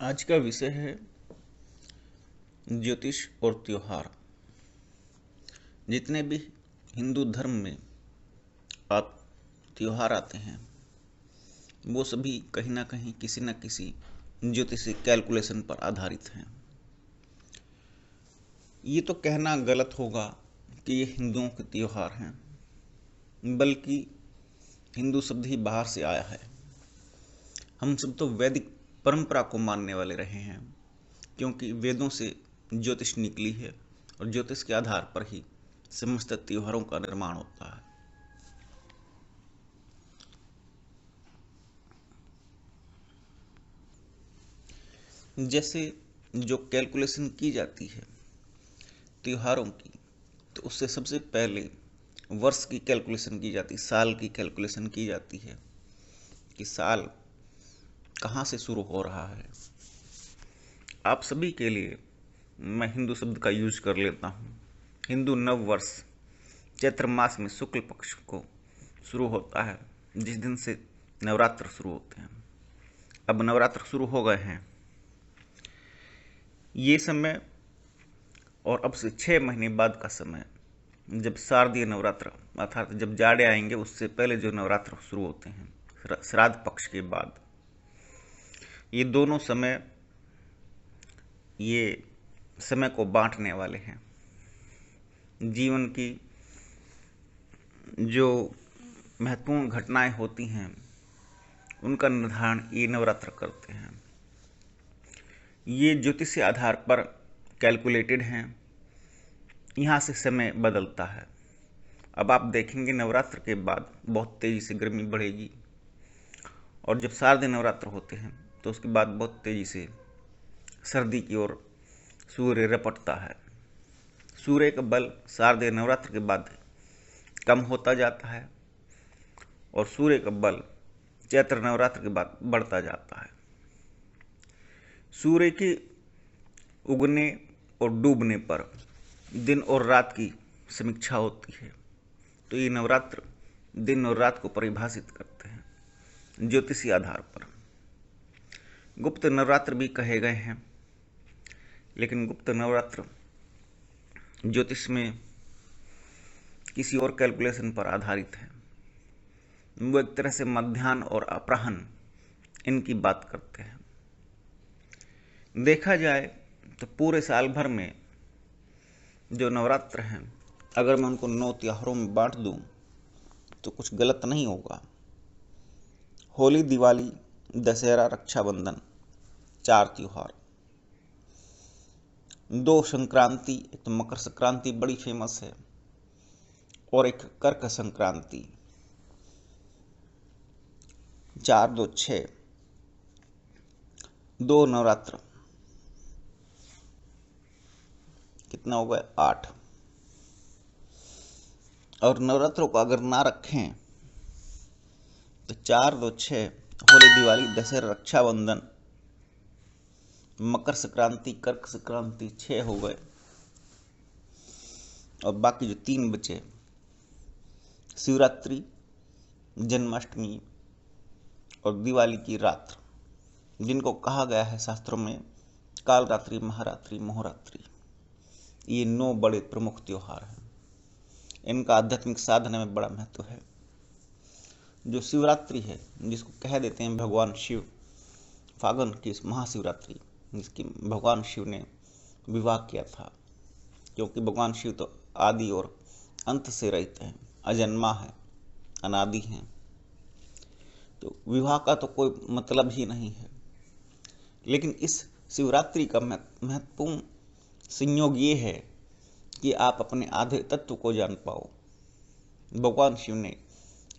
आज का विषय है ज्योतिष और त्योहार। जितने भी हिंदू धर्म में आप त्योहार आते हैं वो सभी कहीं ना कहीं किसी न किसी ज्योतिषी कैलकुलेशन पर आधारित हैं। ये तो कहना गलत होगा कि ये हिंदुओं के त्योहार हैं, बल्कि हिंदू शब्द ही बाहर से आया है। हम सब तो वैदिक परंपरा को मानने वाले रहे हैं, क्योंकि वेदों से ज्योतिष निकली है और ज्योतिष के आधार पर ही समस्त त्योहारों का निर्माण होता है। जैसे जो कैलकुलेशन की जाती है त्योहारों की, तो उससे सबसे पहले वर्ष की कैलकुलेशन की जाती, साल की कैलकुलेशन की जाती है कि साल कहाँ से शुरू हो रहा है। आप सभी के लिए मैं हिंदू शब्द का यूज कर लेता हूँ। हिंदू नव वर्ष चैत्र मास में शुक्ल पक्ष को शुरू होता है, जिस दिन से नवरात्र शुरू होते हैं। अब नवरात्र शुरू हो गए हैं। ये समय और अब से 6 महीने बाद का समय, जब शारदीय नवरात्र अर्थात जब जाड़े आएंगे उससे पहले जो नवरात्र शुरू होते हैं श्राद्ध पक्ष के बाद, ये दोनों समय ये समय को बांटने वाले हैं। जीवन की जो महत्वपूर्ण घटनाएं होती हैं उनका निर्धारण ये नवरात्र करते हैं। ये ज्योतिष के आधार पर कैलकुलेटेड हैं। यहाँ से समय बदलता है। अब आप देखेंगे नवरात्र के बाद बहुत तेज़ी से गर्मी बढ़ेगी, और जब शारदीय नवरात्र होते हैं तो उसके बाद बहुत तेज़ी से सर्दी की ओर सूर्य रपटता है। सूर्य का बल शारदीय नवरात्र के बाद कम होता जाता है और सूर्य का बल चैत्र नवरात्र के बाद बढ़ता जाता है। सूर्य के उगने और डूबने पर दिन और रात की समीक्षा होती है। तो ये नवरात्र दिन और रात को परिभाषित करते हैं ज्योतिषीय आधार पर। गुप्त नवरात्र भी कहे गए हैं, लेकिन गुप्त नवरात्र ज्योतिष में किसी और कैलकुलेशन पर आधारित है। वो एक तरह से मध्याह्न और अपराह्न इनकी बात करते हैं। देखा जाए तो पूरे साल भर में जो नवरात्र हैं, अगर मैं उनको 9 त्योहारों में बांट दूं तो कुछ गलत नहीं होगा। होली, दिवाली, दशहरा, रक्षाबंधन 4 त्योहार। 2 संक्रांति, एक तो मकर संक्रांति बड़ी फेमस है और एक कर्क संक्रांति। 4 2 6, 2 नवरात्र, कितना हो गया 8। और नवरात्रों को अगर ना रखें तो 4 2 6 होली, दिवाली, दशहरा, रक्षाबंधन, मकर संक्रांति, कर्क संक्रांति 6 हो गए, और बाकी जो 3 बचे शिवरात्रि, जन्माष्टमी और दिवाली की रात, जिनको कहा गया है शास्त्रों में कालरात्रि, महारात्रि, मोहरात्रि। ये 9 बड़े प्रमुख त्योहार हैं। इनका आध्यात्मिक साधना में बड़ा महत्व है। जो शिवरात्रि है, जिसको कह देते हैं भगवान शिव, फागुन की महाशिवरात्रि, जिसकी भगवान शिव ने विवाह किया था, क्योंकि भगवान शिव तो आदि और अंत से रहित हैं, अजन्मा है, अनादि हैं, तो विवाह का तो कोई मतलब ही नहीं है। लेकिन इस शिवरात्रि का महत्वपूर्ण संयोग ये है कि आप अपने आधे तत्व को जान पाओ। भगवान शिव ने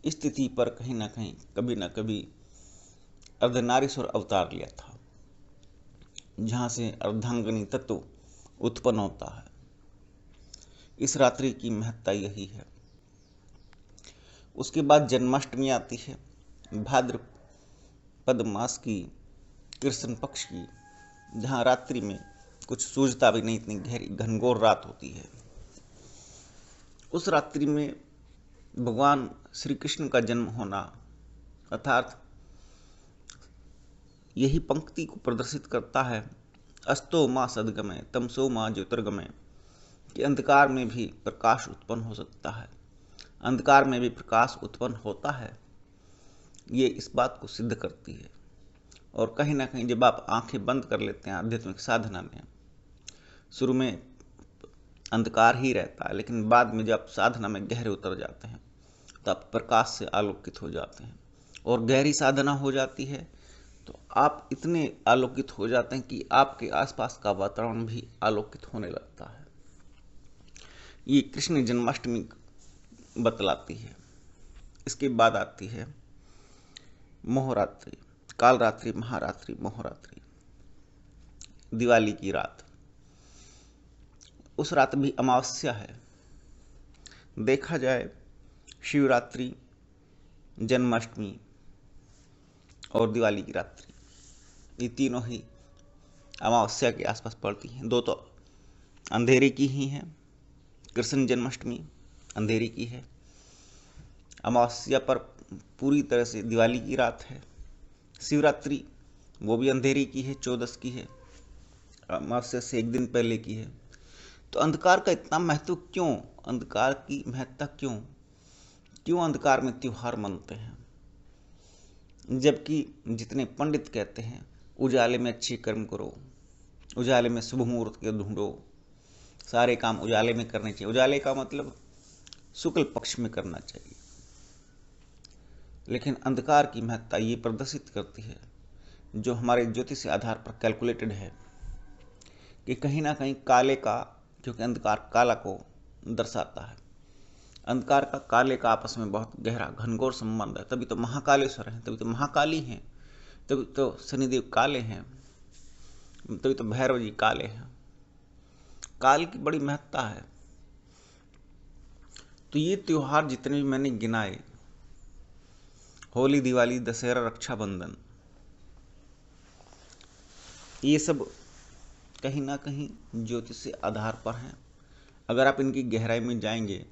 इस तिथि पर कहीं ना कहीं कभी ना कभी अर्धनारीश्वर अवतार लिया था, जहाँ से अर्धांगिनी तत्व उत्पन्न होता है। इस रात्रि की महत्ता यही है। उसके बाद जन्माष्टमी आती है, भाद्रपद मास की कृष्ण पक्ष की, जहाँ रात्रि में कुछ सूझता भी नहीं, इतनी गहरी घनघोर रात होती है। उस रात्रि में भगवान श्री कृष्ण का जन्म होना, अर्थात यही पंक्ति को प्रदर्शित करता है, अस्तो माँ सद्गमय तमसो माँ ज्योतिर्गमय, कि अंधकार में भी प्रकाश उत्पन्न हो सकता है, अंधकार में भी प्रकाश उत्पन्न होता है। ये इस बात को सिद्ध करती है। और कहीं ना कहीं जब आप आंखें बंद कर लेते हैं आध्यात्मिक साधना में, शुरू में अंधकार ही रहता है, लेकिन बाद में जब साधना में गहरे उतर जाते हैं तो आप प्रकाश से आलोकित हो जाते हैं। और गहरी साधना हो जाती है तो आप इतने आलोकित हो जाते हैं कि आपके आसपास का वातावरण भी आलोकित होने लगता है। ये कृष्ण जन्माष्टमी बतलाती है। इसके बाद आती है मोहरात्रि, कालरात्रि, महारात्रि, मोहरात्रि, दिवाली की रात। उस रात भी अमावस्या है। देखा जाए शिवरात्रि, जन्माष्टमी और दिवाली की रात्रि, ये तीनों ही अमावस्या के आसपास पड़ती हैं। दो तो अंधेरे की ही हैं, कृष्ण जन्माष्टमी अंधेरे की है, अमावस्या पर पूरी तरह से दिवाली की रात है। शिवरात्रि वो भी अंधेरे की है, 14 की है, अमावस्या से एक दिन पहले की है। तो अंधकार का इतना महत्व क्यों, अंधकार की महत्ता क्यों, क्यों अंधकार में त्योहार मनते हैं, जबकि जितने पंडित कहते हैं उजाले में अच्छे कर्म करो, उजाले में शुभ मुहूर्त के ढूंढो, सारे काम उजाले में करने चाहिए। उजाले का मतलब शुक्ल पक्ष में करना चाहिए। लेकिन अंधकार की महत्ता ये प्रदर्शित करती है, जो हमारे ज्योतिष आधार पर कैलकुलेटेड है, कि कहीं ना कहीं काले का, क्योंकि अंधकार काला को दर्शाता है, अंधकार का काले का आपस में बहुत गहरा घनघोर संबंध है। तभी तो महाकालेश्वर हैं, तभी तो महाकाली हैं, तभी तो शनिदेव काले हैं, तभी तो भैरव जी काले हैं। काल की बड़ी महत्ता है। तो ये त्योहार जितने भी मैंने गिनाए, होली, दिवाली, दशहरा, रक्षाबंधन, ये सब कहीं ना कहीं ज्योतिष के आधार पर हैं। अगर आप इनकी गहराई में जाएंगे,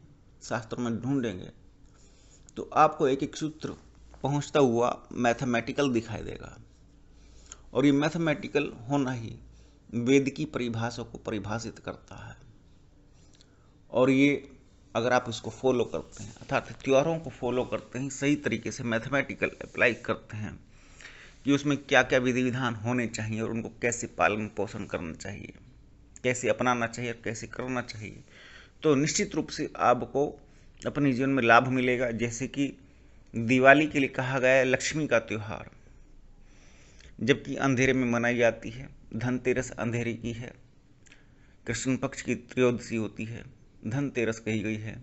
शास्त्रों में ढूंढेंगे, तो आपको एक एक सूत्र पहुंचता हुआ मैथमेटिकल दिखाई देगा। और ये मैथमेटिकल होना ही वेद की परिभाषा को परिभाषित करता है। और ये अगर आप इसको फॉलो करते हैं, अर्थात त्योहारों को फॉलो करते हैं, सही तरीके से मैथमेटिकल अप्लाई करते हैं कि उसमें क्या क्या विधि विधान होने चाहिए और उनको कैसे पालन पोषण करना चाहिए, कैसे अपनाना चाहिए और कैसे करना चाहिए, तो निश्चित रूप से आपको अपने जीवन में लाभ मिलेगा। जैसे कि दिवाली के लिए कहा गया है लक्ष्मी का त्यौहार, जबकि अंधेरे में मनाई जाती है। धनतेरस अंधेरे की है, कृष्ण पक्ष की त्रयोदशी होती है, धनतेरस कही गई है,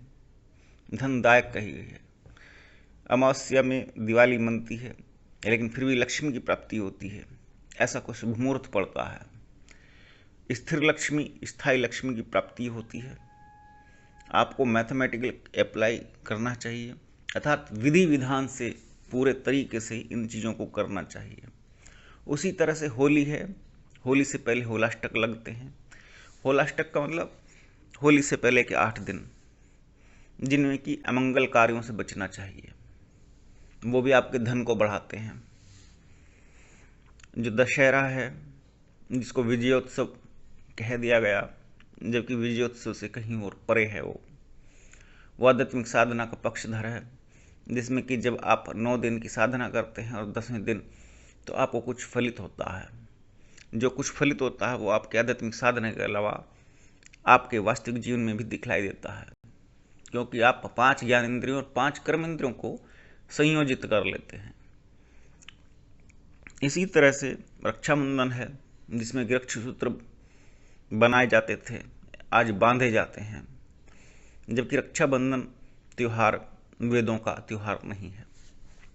धनदायक कही गई है। अमावस्या में दिवाली मनती है, लेकिन फिर भी लक्ष्मी की प्राप्ति होती है, ऐसा कुछ मुहूर्त पड़ता है। स्थिर लक्ष्मी, स्थायी लक्ष्मी की प्राप्ति होती है। आपको मैथमेटिकल अप्लाई करना चाहिए, अर्थात विधि विधान से पूरे तरीके से इन चीज़ों को करना चाहिए। उसी तरह से होली है, होली से पहले होलाष्टक लगते हैं। होलाष्टक का मतलब होली से पहले के 8 दिन, जिनमें कि अमंगल कार्यों से बचना चाहिए, वो भी आपके धन को बढ़ाते हैं। जो दशहरा है, जिसको विजयोत्सव कह दिया गया, जबकि विजयोत्सव से कहीं और परे है, वो आध्यात्मिक साधना का पक्षधर है, जिसमें कि जब आप 9 दिन की साधना करते हैं और 10वें दिन तो आपको कुछ फलित होता है। जो कुछ फलित होता है वो आपके आध्यात्मिक साधना के अलावा आपके वास्तविक जीवन में भी दिखलाई देता है, क्योंकि आप 5 ज्ञान इंद्रियों और 5 कर्म इंद्रियों को संयोजित कर लेते हैं। इसी तरह से रक्षाबंधन है, जिसमें रक्षा सूत्र बनाए जाते थे, आज बांधे जाते हैं, जबकि रक्षाबंधन त्यौहार वेदों का त्यौहार नहीं है,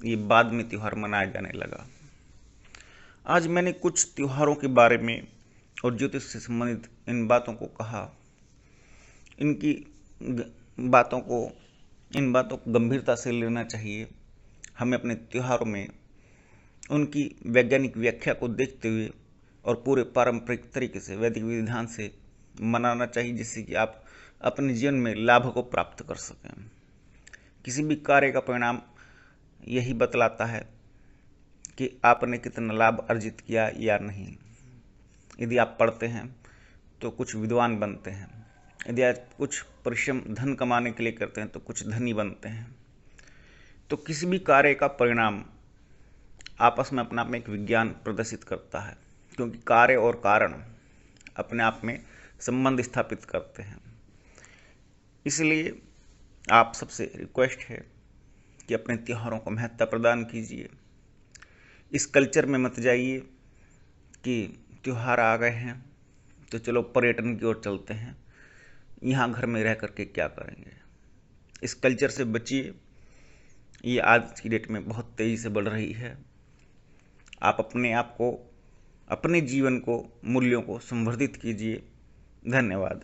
ये बाद में त्यौहार मनाया जाने लगा। आज मैंने कुछ त्योहारों के बारे में और ज्योतिष से संबंधित इन बातों को कहा। इन बातों को गंभीरता से लेना चाहिए। हमें अपने त्योहारों में उनकी वैज्ञानिक व्याख्या को देखते हुए और पूरे पारंपरिक तरीके से वैदिक विधान से मनाना चाहिए, जिससे कि आप अपने जीवन में लाभ को प्राप्त कर सकें। किसी भी कार्य का परिणाम यही बतलाता है कि आपने कितना लाभ अर्जित किया या नहीं। यदि आप पढ़ते हैं तो कुछ विद्वान बनते हैं, यदि आप कुछ परिश्रम धन कमाने के लिए करते हैं तो कुछ धनी बनते हैं। तो किसी भी कार्य का परिणाम आपस में अपने आप में एक विज्ञान प्रदर्शित करता है, क्योंकि कार्य और कारण अपने आप में संबंध स्थापित करते हैं। इसलिए आप सबसे रिक्वेस्ट है कि अपने त्योहारों को महत्ता प्रदान कीजिए। इस कल्चर में मत जाइए कि त्योहार आ गए हैं तो चलो पर्यटन की ओर चलते हैं, यहाँ घर में रह करके क्या करेंगे। इस कल्चर से बचिए, ये आज की डेट में बहुत तेज़ी से बढ़ रही है। आप अपने आप को, अपने जीवन को, मूल्यों को संवर्धित कीजिए। धन्यवाद।